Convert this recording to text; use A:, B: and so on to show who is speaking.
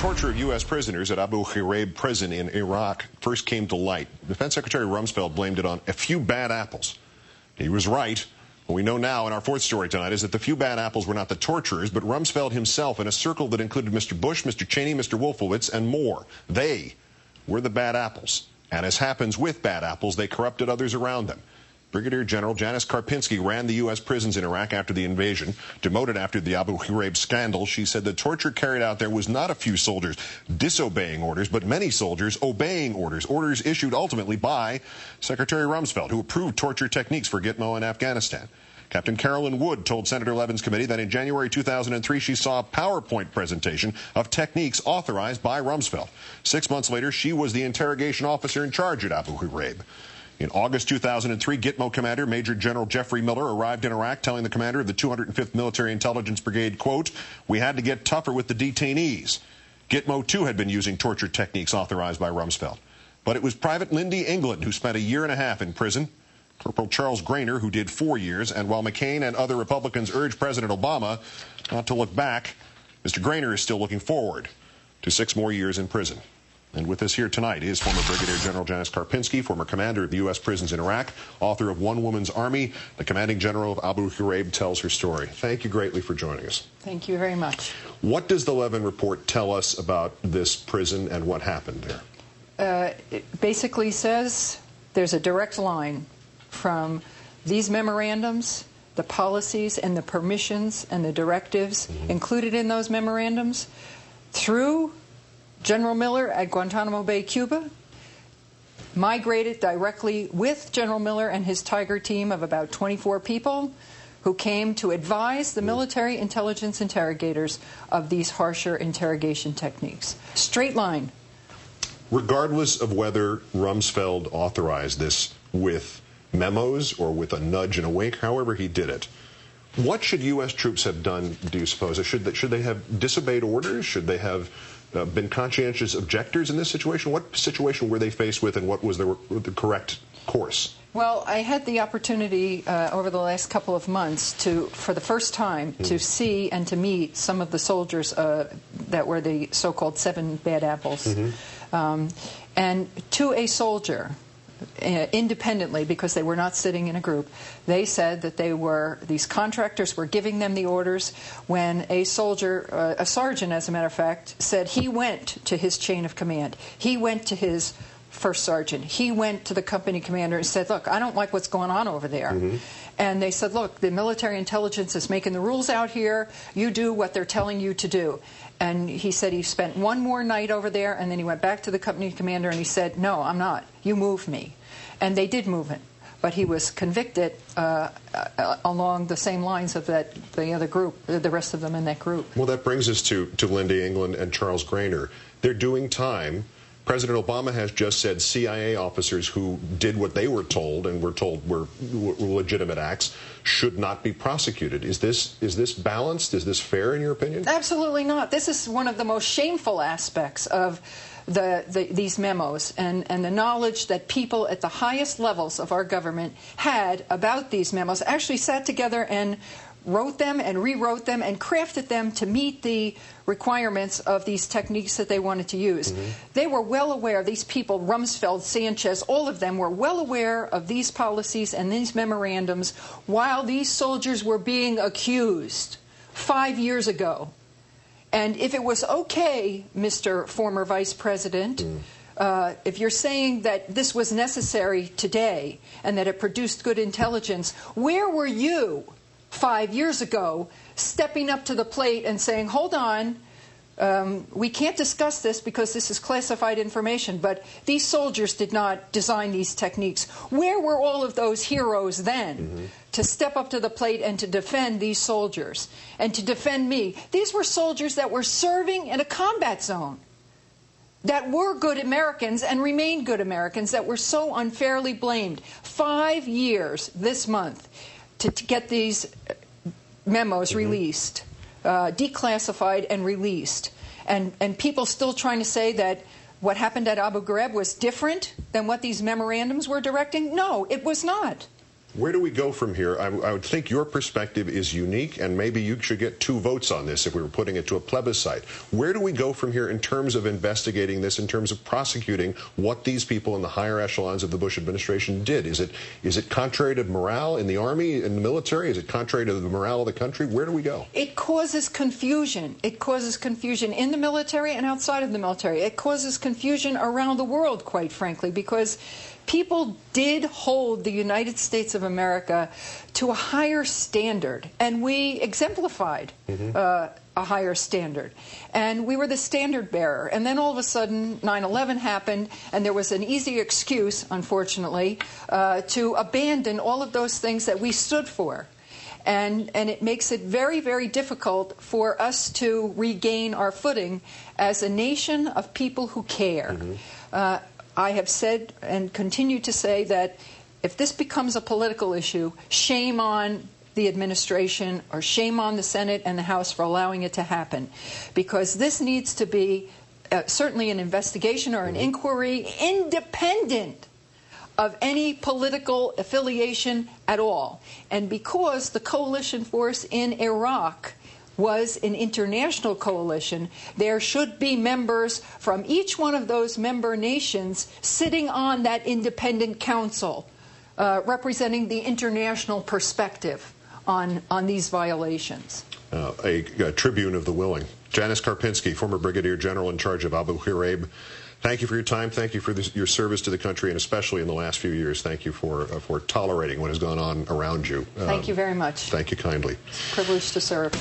A: torture of U.S. prisoners at Abu Ghraib prison in Iraq first came to light, Defense Secretary Rumsfeld blamed it on a few bad apples. He was right. What we know now in our fourth story tonight is that the few bad apples were not the torturers, but Rumsfeld himself in a circle that included Mr. Bush, Mr. Cheney, Mr. Wolfowitz, and more. They were the bad apples. And as happens with bad apples, they corrupted others around them. Brigadier General Janice Karpinski ran the U.S. prisons in Iraq after the invasion. Demoted after the Abu Ghraib scandal, she said the torture carried out there was not a few soldiers disobeying orders, but many soldiers obeying orders, orders issued ultimately by Secretary Rumsfeld, who approved torture techniques for Gitmo in Afghanistan. Captain Carolyn Wood told Senator Levin's committee that in January 2003 she saw a PowerPoint presentation of techniques authorized by Rumsfeld. 6 months later, she was the interrogation officer in charge at Abu Ghraib. In August 2003, Gitmo commander Major General Jeffrey Miller arrived in Iraq telling the commander of the 205th Military Intelligence Brigade, quote, "We had to get tougher with the detainees." Gitmo, too, had been using torture techniques authorized by Rumsfeld. But it was Private Lindy England who spent a year and a half in prison. Corporal Charles Grainer, who did 4 years, and while McCain and other Republicans urged President Obama not to look back, Mr. Grainer is still looking forward to 6 more years in prison. And with us here tonight is former Brigadier General Janice Karpinski, former commander of the U.S. prisons in Iraq, author of One Woman's Army. The commanding general of Abu Ghraib tells her story. Thank you greatly for joining us.
B: Thank you very much.
A: What does the Levin report tell us about this prison and what happened there?
B: It basically says there's a direct line from these memorandums, the policies and the permissions and the directives included in those memorandums, through General Miller at Guantanamo Bay, Cuba, migrated directly with General Miller and his Tiger team of about 24 people who came to advise the military intelligence interrogators of these harsher interrogation techniques. Straight line.
A: Regardless of whether Rumsfeld authorized this with memos or with a nudge and a wink, however he did it, what should U.S. troops have done, do you suppose? Should they have disobeyed orders? Should they have been conscientious objectors in this situation? What situation were they faced with, and what was the correct course?
B: Well, I had the opportunity over the last couple of months to, for the first time, to see and to meet some of the soldiers that were the so-called 7 bad apples. And to a soldier, independently, because they were not sitting in a group, they said that these contractors were giving them the orders when a soldier, a sergeant as a matter of fact, said he went to his chain of command. He went to his first sergeant. He went to the company commander and said, "Look, I don't like what's going on over there." And they said, "Look, the military intelligence is making the rules out here. You do what they're telling you to do." And he said he spent one more night over there, and then he went back to the company commander and he said, "No, I'm not. You move me." And they did move him. But he was convicted along the same lines of the other group, the rest of them in that group.
A: Well, that brings us to Lindy England and Charles Grainer. They're doing time. President Obama has just said CIA officers who did what they were told and were told were legitimate acts should not be prosecuted. Is this balanced? Is this fair in your opinion?
B: Absolutely not. This is one of the most shameful aspects of these memos and the knowledge that people at the highest levels of our government had about these memos, actually sat together and wrote them and rewrote them and crafted them to meet the requirements of these techniques that they wanted to use. They were well aware, these people, Rumsfeld, Sanchez, all of them were well aware of these policies and these memorandums while these soldiers were being accused 5 years ago. And if it was okay, Mr. Former Vice President, if you're saying that this was necessary today and that it produced good intelligence, where were you 5 years ago stepping up to the plate and saying, "Hold on, we can't discuss this because this is classified information, but these soldiers did not design these techniques"? Where were all of those heroes then to step up to the plate and to defend these soldiers and to defend me? These were soldiers that were serving in a combat zone, that were good Americans and remained good Americans, that were so unfairly blamed. 5 years this month to get these memos released, declassified and released, and people still trying to say that what happened at Abu Ghraib was different than what these memorandums were directing? No, it was not.
A: Where do we go from here? I would think your perspective is unique, and maybe you should get 2 votes on this if we were putting it to a plebiscite. Where do we go from here in terms of investigating this, in terms of prosecuting what these people in the higher echelons of the Bush administration did? Is it contrary to morale in the Army, in the military? Is it contrary to the morale of the country? Where do we go?
B: It causes confusion. It causes confusion in the military and outside of the military. It causes confusion around the world, quite frankly, because people did hold the United States of America to a higher standard, and we exemplified a higher standard. And we were the standard bearer. And then all of a sudden, 9/11 happened, and there was an easy excuse, unfortunately, to abandon all of those things that we stood for. And it makes it very, very difficult for us to regain our footing as a nation of people who care. I have said and continue to say that if this becomes a political issue, shame on the administration or shame on the Senate and the House for allowing it to happen, because this needs to be certainly an investigation or an inquiry independent of any political affiliation at all. And because the coalition force in Iraq was an international coalition, there should be members from each one of those member nations sitting on that independent council representing the international perspective on these violations.
A: A tribune of the willing. Janice Karpinski, former Brigadier General in charge of Abu Ghraib. Thank you for your time. Thank you for your service to the country, and especially in the last few years. Thank you for tolerating what has gone on around you.
B: Thank you very much.
A: Thank you kindly.
B: It's a privilege to serve.